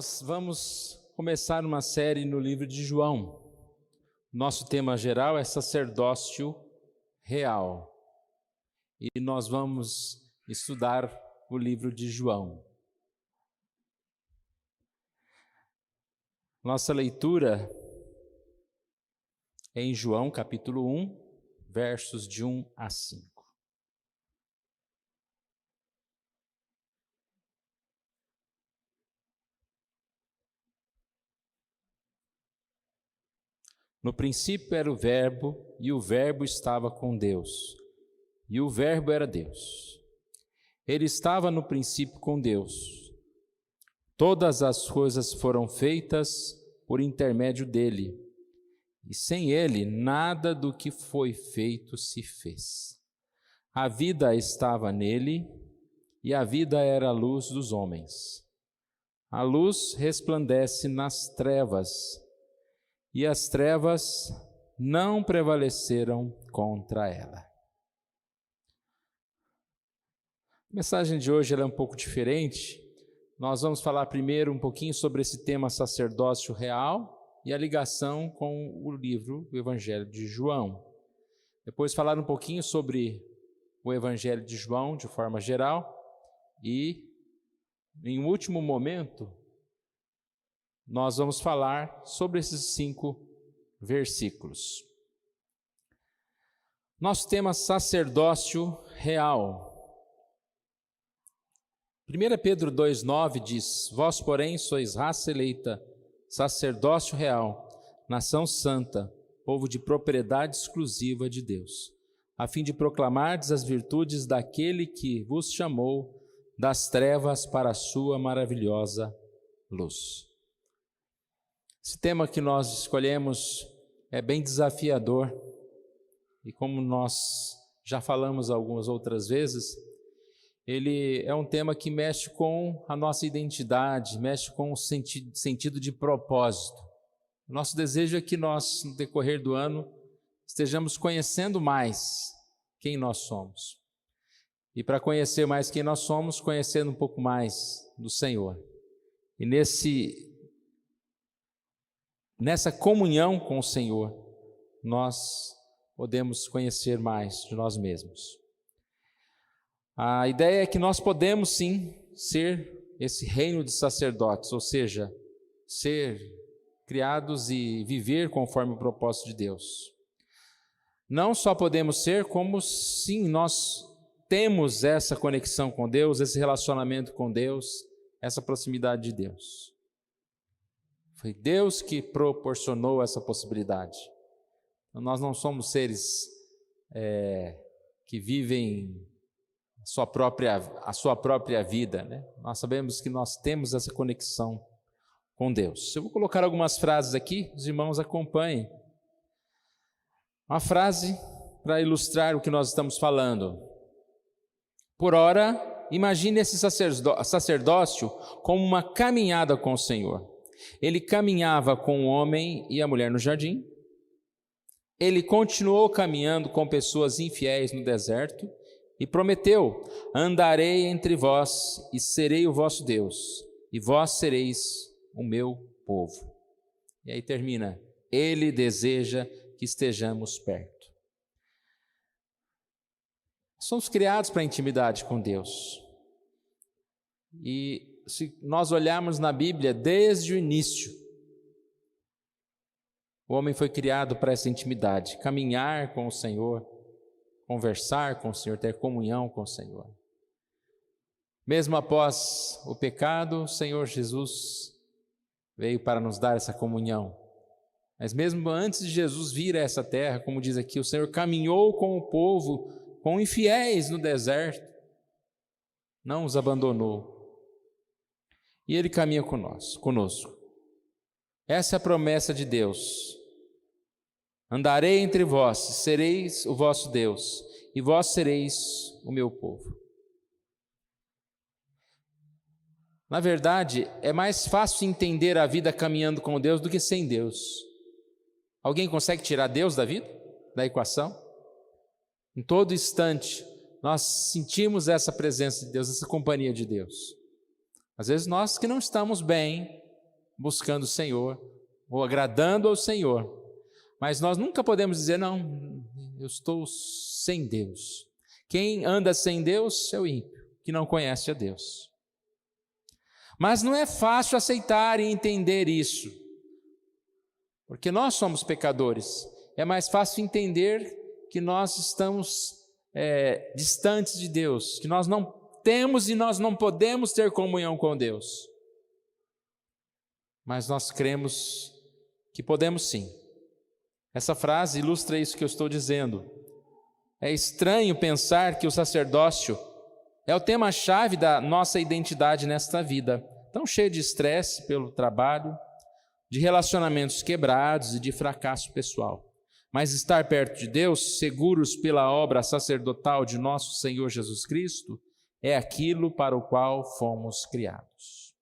Nós vamos começar uma série no livro de João. Nosso tema geral é sacerdócio real. E nós vamos estudar o livro de João. Nossa leitura é em João, capítulo 1, versos de 1 a 5. No princípio era o Verbo, e o Verbo estava com Deus, e o Verbo era Deus. Ele estava no princípio com Deus. Todas as coisas foram feitas por intermédio dele, e sem ele nada do que foi feito se fez. A vida estava nele, e a vida era a luz dos homens. A luz resplandece nas trevas, e as trevas não prevaleceram contra ela. A mensagem de hoje é um pouco diferente. Nós vamos falar primeiro um pouquinho sobre esse tema sacerdócio real e a ligação com o livro, o Evangelho de João. Depois falar um pouquinho sobre o Evangelho de João de forma geral e, em um último momento, nós vamos falar sobre esses 5 versículos. Nosso tema sacerdócio real. 1 Pedro 2,9 diz: Vós, porém, sois raça eleita, sacerdócio real, nação santa, povo de propriedade exclusiva de Deus, a fim de proclamardes as virtudes daquele que vos chamou das trevas para a sua maravilhosa luz. Esse tema que nós escolhemos é bem desafiador e, como nós já falamos algumas outras vezes, ele é um tema que mexe com a nossa identidade, mexe com o sentido de propósito. Nosso desejo é que nós, no decorrer do ano, estejamos conhecendo mais quem nós somos. E para conhecer mais quem nós somos, conhecendo um pouco mais do Senhor. E nessa comunhão com o Senhor, nós podemos conhecer mais de nós mesmos. A ideia é que nós podemos sim ser esse reino de sacerdotes, ou seja, ser criados e viver conforme o propósito de Deus. Não só podemos ser, como sim nós temos essa conexão com Deus, esse relacionamento com Deus, essa proximidade de Deus. Foi Deus que proporcionou essa possibilidade. Então, nós não somos seres que vivem a sua própria vida, né? Nós sabemos que nós temos essa conexão com Deus. Eu vou colocar algumas frases aqui, os irmãos acompanhem. Uma frase para ilustrar o que nós estamos falando. Por ora, imagine esse sacerdócio como uma caminhada com o Senhor. Ele caminhava com o homem e a mulher no jardim. Ele continuou caminhando com pessoas infiéis no deserto e prometeu: andarei entre vós e serei o vosso Deus, e vós sereis o meu povo. E aí termina: ele deseja que estejamos perto. Somos criados para a intimidade com Deus. E se nós olharmos na Bíblia, desde o início, o homem foi criado para essa intimidade, caminhar com o Senhor, conversar com o Senhor, ter comunhão com o Senhor. Mesmo após o pecado, o Senhor Jesus veio para nos dar essa comunhão. Mas mesmo antes de Jesus vir a essa terra, como diz aqui, o Senhor caminhou com o povo, com infiéis no deserto, não os abandonou. E Ele caminha conosco. Essa é a promessa de Deus. Andarei entre vós, sereis o vosso Deus, e vós sereis o meu povo. Na verdade, é mais fácil entender a vida caminhando com Deus do que sem Deus. Alguém consegue tirar Deus da vida, da equação? Em todo instante, nós sentimos essa presença de Deus, essa companhia de Deus. Às vezes nós que não estamos bem, buscando o Senhor, ou agradando ao Senhor. Mas nós nunca podemos dizer, não, eu estou sem Deus. Quem anda sem Deus é o ímpio, que não conhece a Deus. Mas não é fácil aceitar e entender isso, porque nós somos pecadores. É mais fácil entender que nós estamos distantes de Deus, que nós não temos e nós não podemos ter comunhão com Deus. Mas nós cremos que podemos sim. Essa frase ilustra isso que eu estou dizendo. É estranho pensar que o sacerdócio é o tema-chave da nossa identidade nesta vida, tão cheia de estresse pelo trabalho, de relacionamentos quebrados e de fracasso pessoal. Mas estar perto de Deus, seguros pela obra sacerdotal de nosso Senhor Jesus Cristo, é aquilo para o qual fomos criados.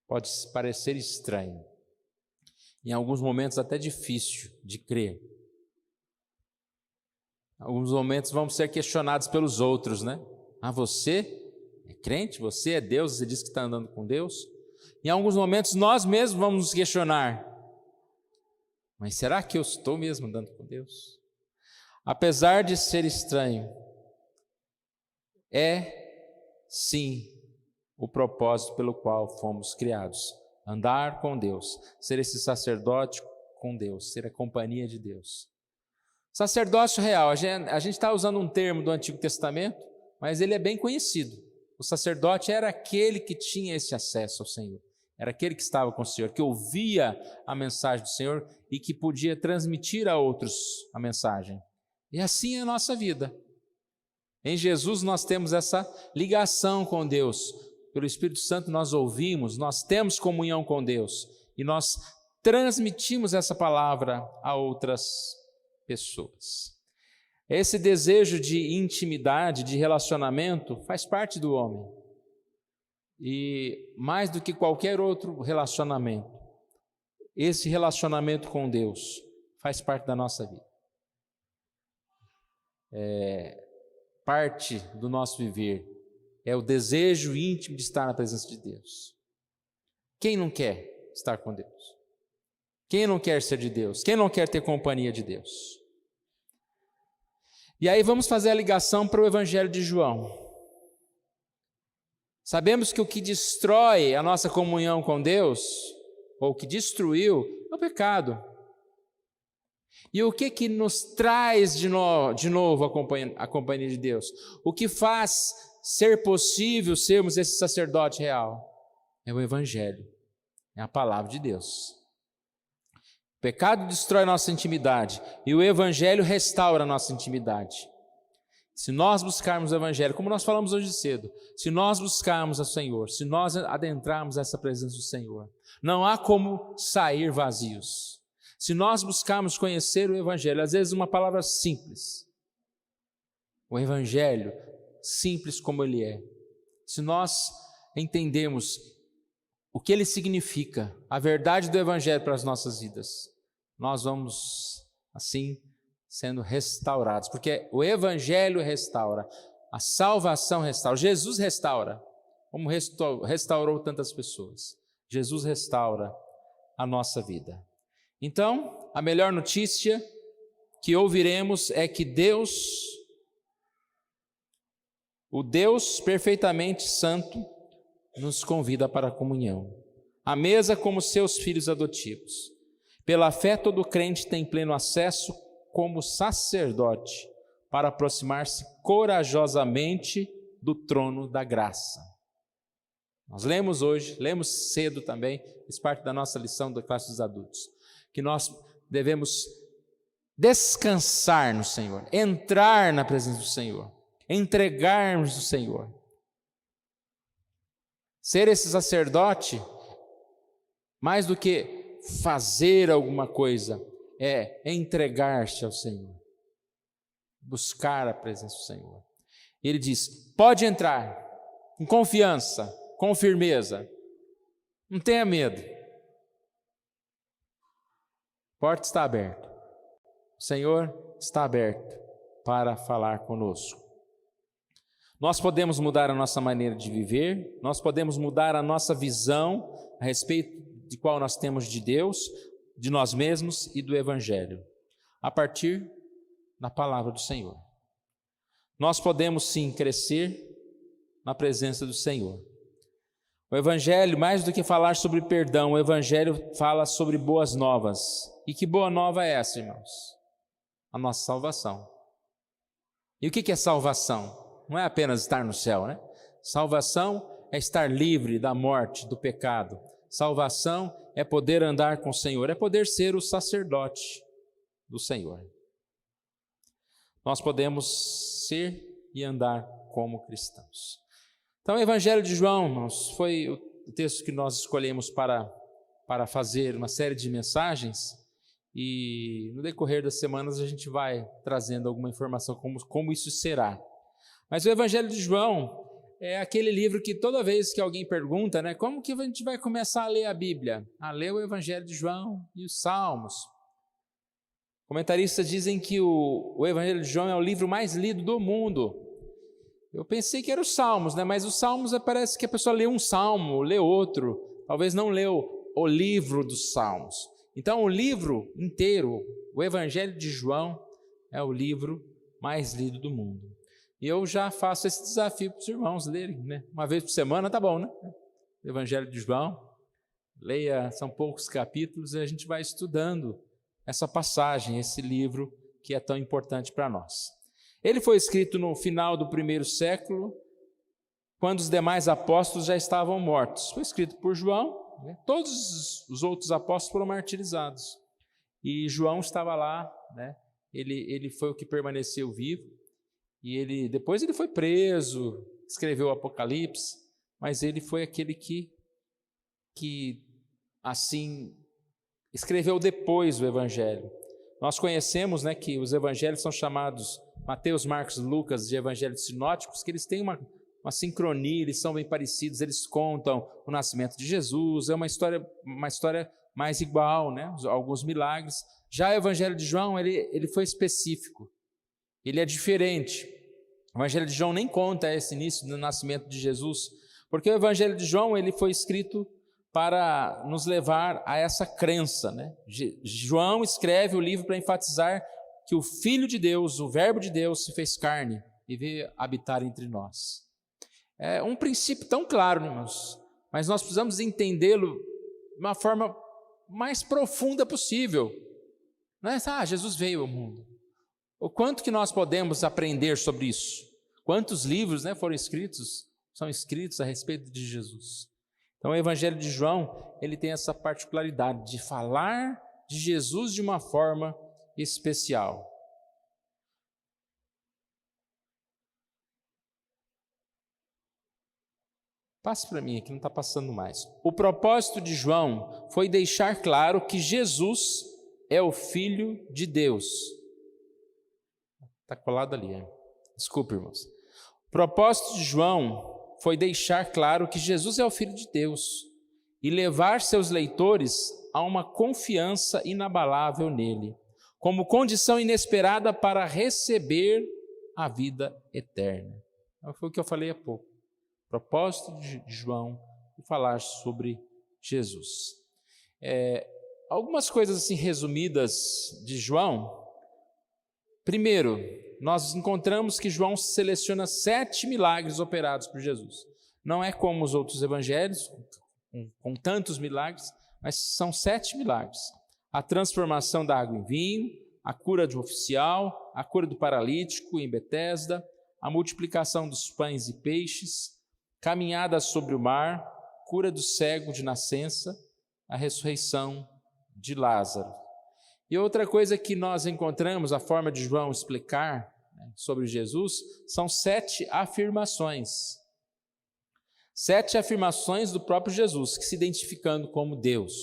Pode parecer estranho, em alguns momentos até difícil de crer. Em alguns momentos vamos ser questionados pelos outros, né? Ah, você é crente? Você é Deus? Você diz que está andando com Deus? Em alguns momentos nós mesmos vamos nos questionar. Mas será que eu estou mesmo andando com Deus? Apesar de ser estranho, é sim o propósito pelo qual fomos criados. Andar com Deus, ser esse sacerdote com Deus, ser a companhia de Deus. Sacerdócio real, a gente está usando um termo do Antigo Testamento, mas ele é bem conhecido. O sacerdote era aquele que tinha esse acesso ao Senhor. Era aquele que estava com o Senhor, que ouvia a mensagem do Senhor e que podia transmitir a outros a mensagem. E assim é a nossa vida. Em Jesus nós temos essa ligação com Deus. Pelo Espírito Santo nós ouvimos, nós temos comunhão com Deus e nós transmitimos essa palavra a outras pessoas. Esse desejo de intimidade, de relacionamento, faz parte do homem. E mais do que qualquer outro relacionamento, esse relacionamento com Deus faz parte da nossa vida. Parte do nosso viver é o desejo íntimo de estar na presença de Deus. Quem não quer estar com Deus? Quem não quer ser de Deus? Quem não quer ter companhia de Deus? E aí vamos fazer a ligação para o Evangelho de João. Sabemos que o que destrói a nossa comunhão com Deus, ou o que destruiu, é o pecado. E o que nos traz de novo a companhia de Deus? O que faz ser possível sermos esse sacerdote real? É o Evangelho, é a palavra de Deus. O pecado destrói a nossa intimidade e o Evangelho restaura a nossa intimidade. Se nós buscarmos o Evangelho, como nós falamos hoje cedo, se nós buscarmos o Senhor, se nós adentrarmos essa presença do Senhor, não há como sair vazios. Se nós buscarmos conhecer o Evangelho, às vezes uma palavra simples, o Evangelho, simples como ele é, se nós entendermos o que ele significa, a verdade do Evangelho para as nossas vidas, nós vamos, assim, sendo restaurados, porque o Evangelho restaura, a salvação restaura, Jesus restaura, como restaurou tantas pessoas. Jesus restaura a nossa vida. Então, a melhor notícia que ouviremos é que Deus, o Deus perfeitamente santo, nos convida para a comunhão, à mesa como seus filhos adotivos. Pela fé, todo crente tem pleno acesso como sacerdote para aproximar-se corajosamente do trono da graça. Nós lemos hoje, lemos cedo também, faz parte da nossa lição da classe dos adultos, que nós devemos descansar no Senhor, entrar na presença do Senhor, entregarmos ao Senhor. Ser esse sacerdote, mais do que fazer alguma coisa, é entregar-se ao Senhor, buscar a presença do Senhor. Ele diz, pode entrar, com confiança, com firmeza, não tenha medo, a porta está aberta, o Senhor está aberto para falar conosco. Nós podemos mudar a nossa maneira de viver, nós podemos mudar a nossa visão a respeito de qual nós temos de Deus, de nós mesmos e do Evangelho, a partir da palavra do Senhor. Nós podemos sim crescer na presença do Senhor. O Evangelho, mais do que falar sobre perdão, o Evangelho fala sobre boas novas. E que boa nova é essa, irmãos? A nossa salvação. E o que é salvação? Não é apenas estar no céu, né? Salvação é estar livre da morte, do pecado. Salvação é poder andar com o Senhor, é poder ser o sacerdote do Senhor. Nós podemos ser e andar como cristãos. Então, o Evangelho de João, irmãos, foi o texto que nós escolhemos para fazer uma série de mensagens, e no decorrer das semanas a gente vai trazendo alguma informação como isso será. Mas o Evangelho de João é aquele livro que toda vez que alguém pergunta, né, como que a gente vai começar a ler a Bíblia? A ler o Evangelho de João e os Salmos. Comentaristas dizem que o Evangelho de João é o livro mais lido do mundo. Eu pensei que era os Salmos, né? Mas os Salmos parece que a pessoa lê um salmo, lê outro, talvez não leu o livro dos Salmos. Então o livro inteiro, o Evangelho de João, é o livro mais lido do mundo. E eu já faço esse desafio para os irmãos lerem, né? Uma vez por semana tá bom, né? O Evangelho de João, leia, são poucos capítulos e a gente vai estudando essa passagem, esse livro que é tão importante para nós. Ele foi escrito no final do primeiro século, quando os demais apóstolos já estavam mortos. Foi escrito por João, né? Todos os outros apóstolos foram martirizados. E João estava lá, né? Ele foi o que permaneceu vivo. E depois ele foi preso, escreveu o Apocalipse, mas ele foi aquele que assim, escreveu depois o Evangelho. Nós conhecemos, né, que os evangelhos são chamados Mateus, Marcos e Lucas de evangelhos sinóticos, que eles têm uma sincronia, eles são bem parecidos, eles contam o nascimento de Jesus, é uma história mais igual, né, alguns milagres. Já o Evangelho de João, ele foi específico, ele é diferente. O Evangelho de João nem conta esse início do nascimento de Jesus, porque o Evangelho de João ele foi escrito para nos levar a essa crença, né? João escreve o livro para enfatizar que o Filho de Deus, o Verbo de Deus, se fez carne e veio habitar entre nós. É um princípio tão claro, irmãos, mas nós precisamos entendê-lo de uma forma mais profunda possível. Não é Jesus veio ao mundo. O quanto que nós podemos aprender sobre isso? Quantos livros, né, são escritos a respeito de Jesus? Então o Evangelho de João, ele tem essa particularidade de falar de Jesus de uma forma especial. Passe para mim aqui, não está passando mais. O propósito de João foi deixar claro que Jesus é o Filho de Deus. Está colado ali, hein? Desculpe, irmãos. O propósito de João foi deixar claro que Jesus é o Filho de Deus e levar seus leitores a uma confiança inabalável nele, como condição inesperada para receber a vida eterna. Foi o que eu falei há pouco. O propósito de João é falar sobre Jesus. Algumas coisas assim resumidas de João. Primeiro, nós encontramos que João seleciona 7 milagres operados por Jesus. Não é como os outros evangelhos, com tantos milagres, mas são 7 milagres. A transformação da água em vinho, a cura de um oficial, a cura do paralítico em Betesda, a multiplicação dos pães e peixes, caminhada sobre o mar, cura do cego de nascença, a ressurreição de Lázaro. E outra coisa que nós encontramos, a forma de João explicar, né, sobre Jesus, são 7 afirmações. 7 afirmações do próprio Jesus, que se identificando como Deus.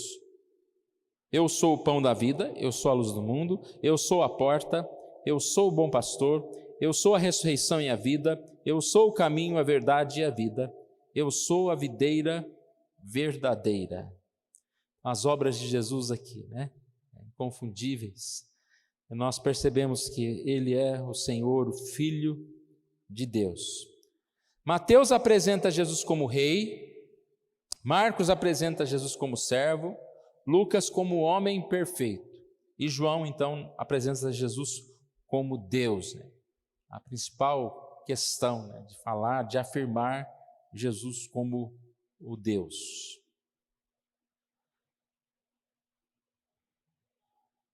Eu sou o pão da vida, eu sou a luz do mundo, eu sou a porta, eu sou o bom pastor, eu sou a ressurreição e a vida, eu sou o caminho, a verdade e a vida, eu sou a videira verdadeira. As obras de Jesus aqui, né? Inconfundíveis. Nós percebemos que Ele é o Senhor, o Filho de Deus. Mateus apresenta Jesus como Rei, Marcos apresenta Jesus como servo, Lucas como homem perfeito, e João, então, apresenta Jesus como Deus, né? A principal questão, né, de falar, de afirmar Jesus como o Deus.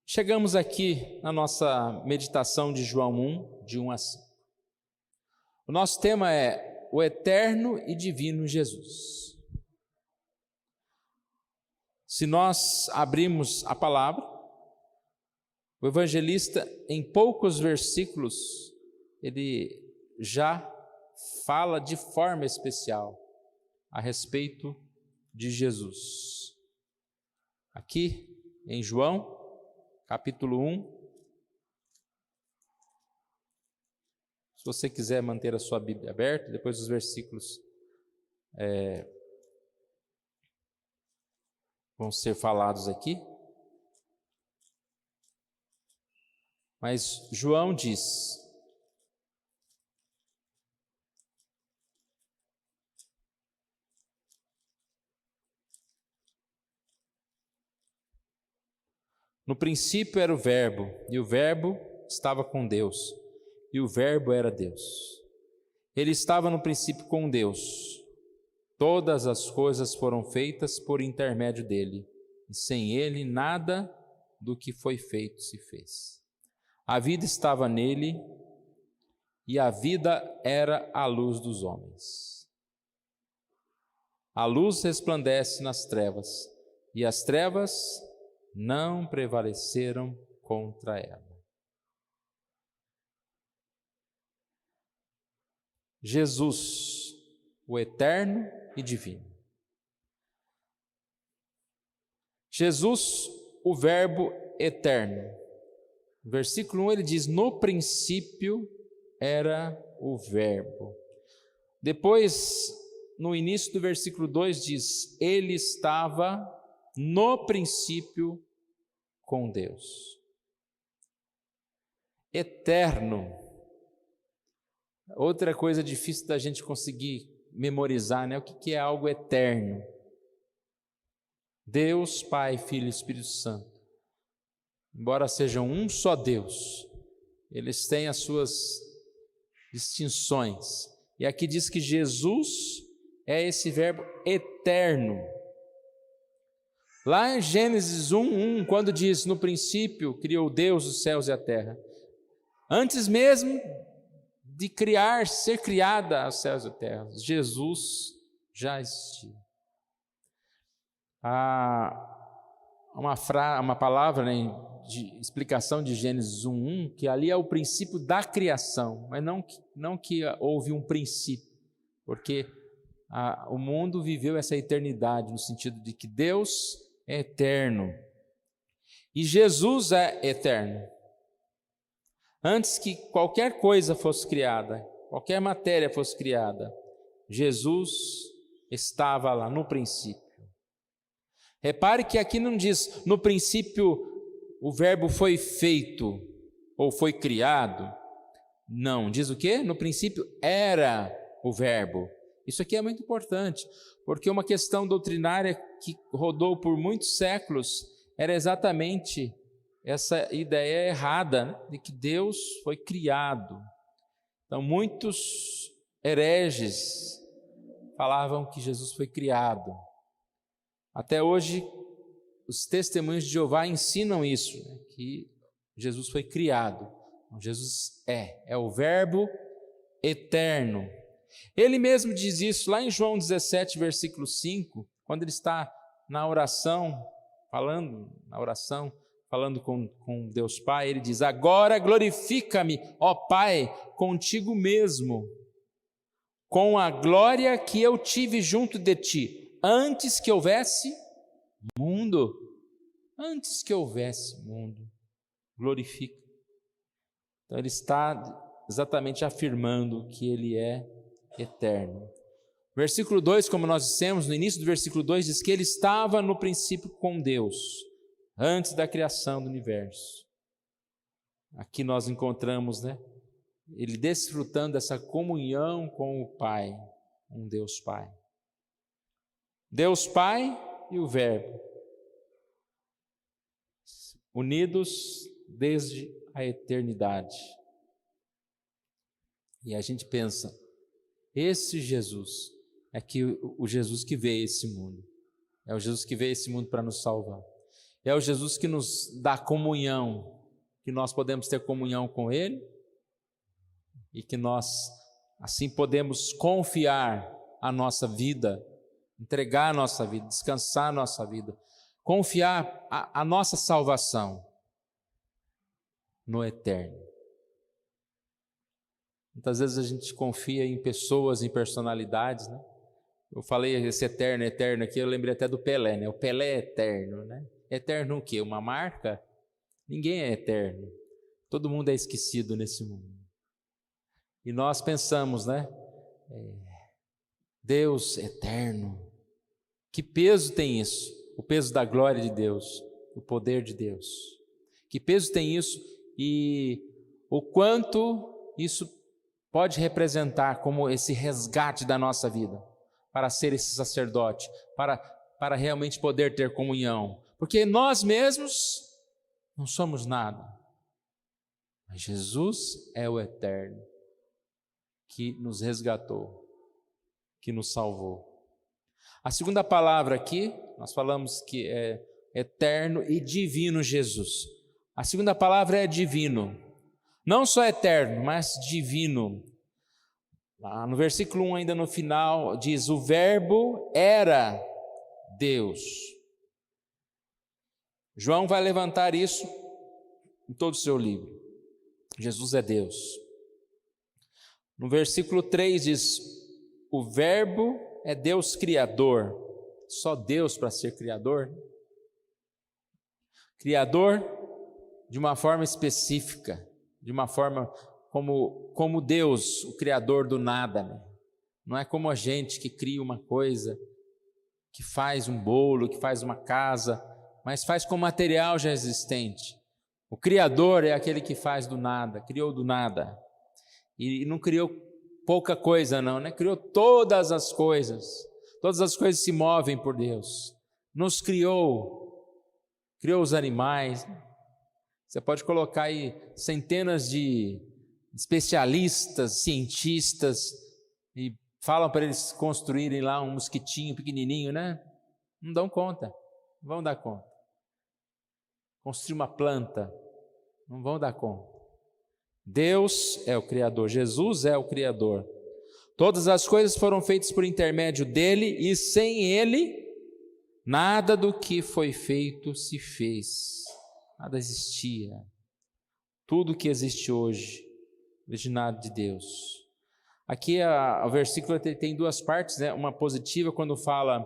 Chegamos aqui na nossa meditação de João 1, de 1 a 5. O nosso tema é o eterno e divino Jesus. Se nós abrimos a palavra, o evangelista, em poucos versículos, ele já fala de forma especial a respeito de Jesus. Aqui em João, capítulo 1, se você quiser manter a sua Bíblia aberta, depois os versículos vão ser falados aqui. Mas João diz: no princípio era o Verbo, e o Verbo estava com Deus, e o Verbo era Deus. Ele estava no princípio com Deus. Todas as coisas foram feitas por intermédio dele, e sem ele nada do que foi feito se fez. A vida estava nele, e a vida era a luz dos homens. A luz resplandece nas trevas, e as trevas não prevaleceram contra ela. Jesus, o eterno e divino. Jesus, o Verbo eterno. No versículo 1 ele diz: no princípio era o Verbo. Depois, no início do versículo 2 diz: ele estava no princípio com Deus. Eterno. Outra coisa difícil da gente conseguir memorizar, né? O que é algo eterno? Deus, Pai, Filho e Espírito Santo, embora sejam um só Deus, eles têm as suas distinções. E aqui diz que Jesus é esse Verbo eterno. Lá em Gênesis 1:1, quando diz: no princípio criou Deus os céus e a terra, antes mesmo de ser criada os céus e a terra, Jesus já existia. Uma palavra, né, de explicação de Gênesis 1:1, que ali é o princípio da criação, mas não que houve um princípio, porque o mundo viveu essa eternidade, no sentido de que Deus é eterno e Jesus é eterno. Antes que qualquer coisa fosse criada, qualquer matéria fosse criada, Jesus estava lá no princípio. Repare que aqui não diz: no princípio o verbo foi feito ou foi criado. Não, diz o quê? No princípio era o verbo. Isso aqui é muito importante, porque uma questão doutrinária que rodou por muitos séculos era exatamente essa ideia errada, né, de que Deus foi criado. Então muitos hereges falavam que Jesus foi criado. Até hoje os testemunhos de Jeová ensinam isso, né, que Jesus foi criado. Jesus é o Verbo eterno. Ele mesmo diz isso lá em João 17, versículo 5, quando ele está na oração, falando com Deus Pai, ele diz: agora glorifica-me, ó Pai, contigo mesmo, com a glória que eu tive junto de ti, antes que houvesse mundo. Antes que houvesse mundo, glorifica. Então ele está exatamente afirmando que ele é eterno. Versículo 2, como nós dissemos, no início do versículo 2, diz que ele estava no princípio com Deus, antes da criação do universo. Aqui nós encontramos, né, ele desfrutando dessa comunhão com o Pai, um Deus Pai. Deus Pai e o Verbo, unidos desde a eternidade. E a gente pensa, esse Jesus é o Jesus que veio a esse mundo. É o Jesus que veio a esse mundo para nos salvar. É o Jesus que nos dá comunhão, que nós podemos ter comunhão com Ele e que nós assim podemos confiar a nossa vida, entregar a nossa vida, descansar a nossa vida, confiar a nossa salvação no eterno. Muitas vezes a gente confia em pessoas, em personalidades, né? Eu falei esse eterno aqui, eu lembrei até do Pelé, né? O Pelé é eterno, né? Eterno o quê? Uma marca? Ninguém é eterno. Todo mundo é esquecido nesse mundo. E nós pensamos, né? Deus eterno. Que peso tem isso? O peso da glória de Deus, o poder de Deus. Que peso tem isso e o quanto isso pode representar como esse resgate da nossa vida, para ser esse sacerdote, para realmente poder ter comunhão. Porque nós mesmos não somos nada. Mas Jesus é o eterno, que nos resgatou, que nos salvou. A segunda palavra aqui, nós falamos que é eterno e divino Jesus. A segunda palavra é divino. Não só eterno, mas divino. Lá no versículo 1, ainda no final, diz: o Verbo era Deus. João vai levantar isso em todo o seu livro. Jesus é Deus. No versículo 3 diz: o Verbo é Deus Criador. Só Deus para ser Criador? Criador de uma forma específica, de uma forma como Deus, o Criador do nada, né? Não é como a gente que cria uma coisa, que faz um bolo, que faz uma casa, mas faz com material já existente. O Criador é aquele que faz do nada, criou do nada. E não criou pouca coisa não, né? Criou todas as coisas. Todas as coisas se movem por Deus. Nos criou os animais. Você pode colocar aí centenas de especialistas, cientistas, e falam para eles construírem lá um mosquitinho pequenininho, né? Não dão conta, não vão dar conta. Construir uma planta, não vão dar conta. Deus é o Criador, Jesus é o Criador. Todas as coisas foram feitas por intermédio dele, e sem ele, nada do que foi feito se fez. Nada existia. Tudo que existe hoje, originado de Deus. Aqui o versículo tem duas partes, né? Uma positiva quando fala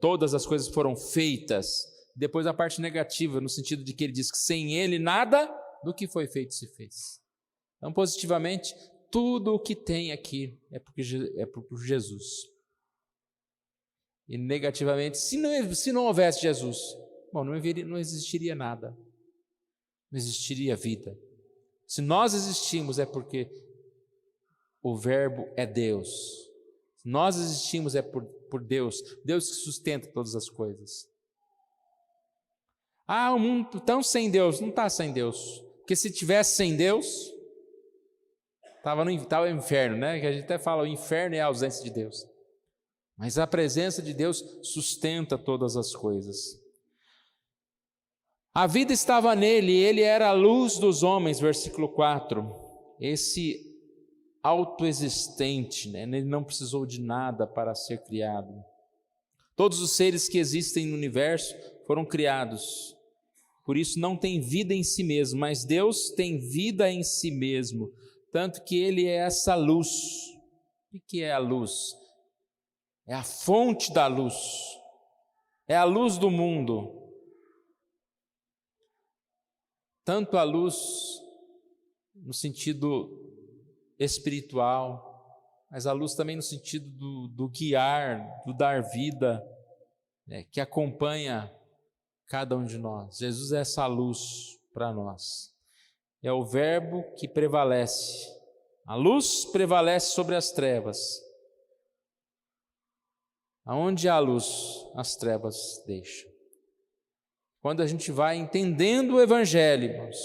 todas as coisas foram feitas. Depois a parte negativa, no sentido de que ele diz que sem ele nada do que foi feito se fez. Então, positivamente, tudo o que tem aqui é por Jesus. E negativamente, se não houvesse Jesus, bom, não existiria nada. Não existiria vida. Se nós existimos é porque o Verbo é Deus. Se nós existimos é por Deus. Deus que sustenta todas as coisas. O mundo está sem Deus. Não está sem Deus. Porque se tivesse sem Deus, estava no inferno, né? Que a gente até fala, o inferno é a ausência de Deus. Mas a presença de Deus sustenta todas as coisas. A vida estava nele, ele era a luz dos homens, versículo 4. Esse autoexistente, né? Ele não precisou de nada para ser criado. Todos os seres que existem no universo foram criados. Por isso não tem vida em si mesmo, mas Deus tem vida em si mesmo. Tanto que ele é essa luz. O que é a luz? É a fonte da luz. É a luz do mundo. Tanto a luz no sentido espiritual, mas a luz também no sentido do guiar, do dar vida, né, que acompanha cada um de nós. Jesus é essa luz para nós. É o Verbo que prevalece. A luz prevalece sobre as trevas. Aonde há luz, as trevas deixam. Quando a gente vai entendendo o Evangelho, irmãos,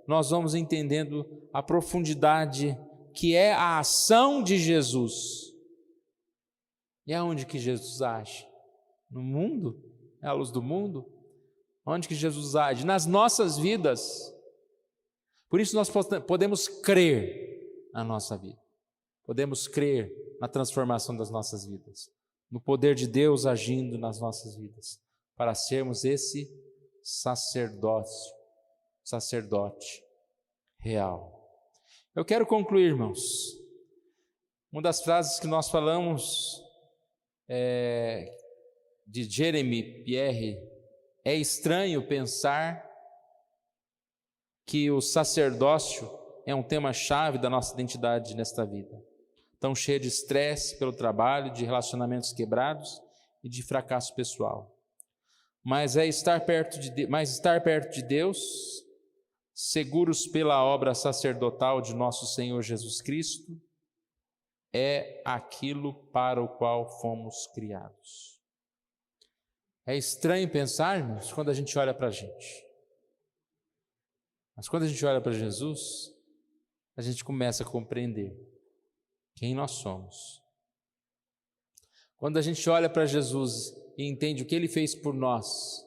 nós vamos entendendo a profundidade que é a ação de Jesus. E aonde que Jesus age? No mundo? É a luz do mundo? Onde que Jesus age? Nas nossas vidas. Por isso nós podemos crer na nossa vida. Podemos crer na transformação das nossas vidas. No poder de Deus agindo nas nossas vidas. Para sermos esse sacerdote real. Eu quero concluir, irmãos. Uma das frases que nós falamos de Jeremy Pierre: é estranho pensar que o sacerdócio é um tema-chave da nossa identidade nesta vida, tão cheia de estresse pelo trabalho, de relacionamentos quebrados e de fracasso pessoal. Mas estar perto de Deus, seguros pela obra sacerdotal de nosso Senhor Jesus Cristo, é aquilo para o qual fomos criados. É estranho pensar, irmãos, quando a gente olha para a gente. Mas quando a gente olha para Jesus, a gente começa a compreender quem nós somos. Quando a gente olha para Jesus e entende o que Ele fez por nós,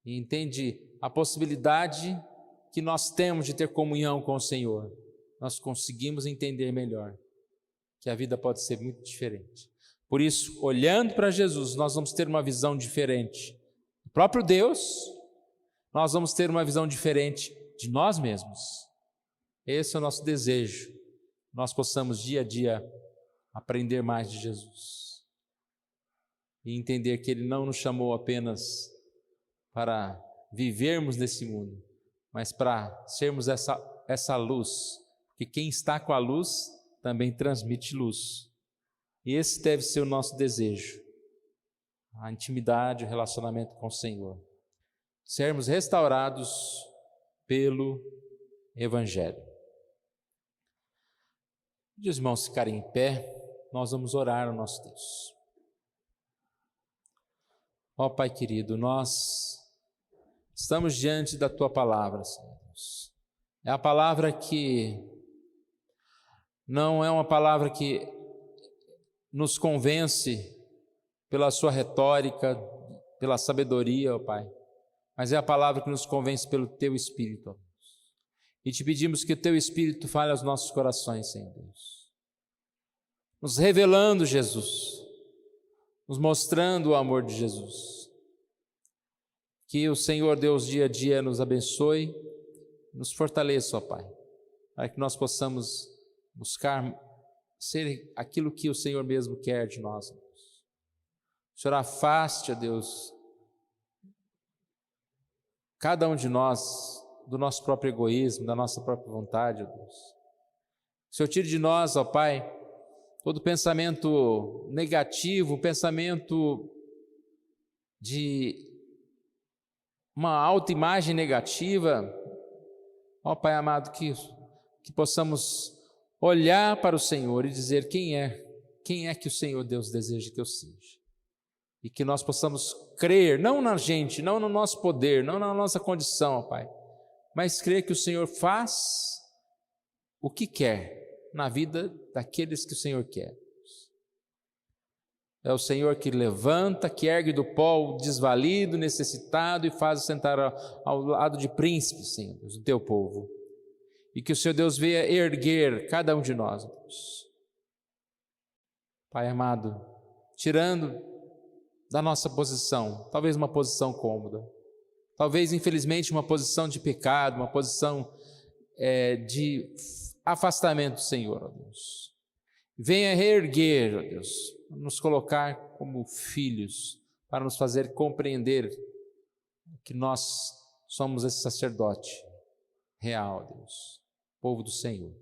e entende a possibilidade que nós temos de ter comunhão com o Senhor, nós conseguimos entender melhor que a vida pode ser muito diferente. Por isso, olhando para Jesus, nós vamos ter uma visão diferente do próprio Deus, nós vamos ter uma visão diferente de nós mesmos. Esse é o nosso desejo, nós possamos dia a dia aprender mais de Jesus e entender que Ele não nos chamou apenas para vivermos nesse mundo, mas para sermos essa luz, que quem está com a luz também transmite luz. E esse deve ser o nosso desejo, a intimidade, o relacionamento com o Senhor. Sermos restaurados pelo Evangelho. E os irmãos ficarem em pé, nós vamos orar ao nosso Deus. Ó Pai querido, nós estamos diante da Tua palavra, Senhor Deus. É a palavra que não é uma palavra que nos convence pela sua retórica, pela sabedoria, ó Pai, mas é a palavra que nos convence pelo Teu Espírito, ó Deus. E te pedimos que o Teu Espírito fale aos nossos corações, Senhor Deus, nos revelando Jesus, nos mostrando o amor de Jesus. Que o Senhor Deus dia a dia nos abençoe, nos fortaleça, ó Pai, para que nós possamos buscar ser aquilo que o Senhor mesmo quer de nós. O Senhor afaste, ó Deus, cada um de nós do nosso próprio egoísmo, da nossa própria vontade, ó Deus. O Senhor tire de nós, ó Pai, todo pensamento negativo, pensamento de uma autoimagem negativa. Ó Pai amado, que possamos olhar para o Senhor e dizer quem é que o Senhor Deus deseja que eu seja. E que nós possamos crer, não na gente, não no nosso poder, não na nossa condição, ó Pai, mas crer que o Senhor faz o que quer na vida daqueles que o Senhor quer. É o Senhor que levanta, que ergue do pó o desvalido, necessitado e faz sentar ao lado de príncipes, Senhor Deus, do Teu povo. E que o Senhor Deus venha erguer cada um de nós, Deus. Pai amado, tirando da nossa posição, talvez uma posição cômoda, talvez infelizmente uma posição de pecado, uma posição de afastamento do Senhor, ó Deus. Venha reerguer, ó Deus, nos colocar como filhos, para nos fazer compreender que nós somos esse sacerdote real, Deus, povo do Senhor.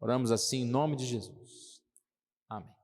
Oramos assim em nome de Jesus. Amém.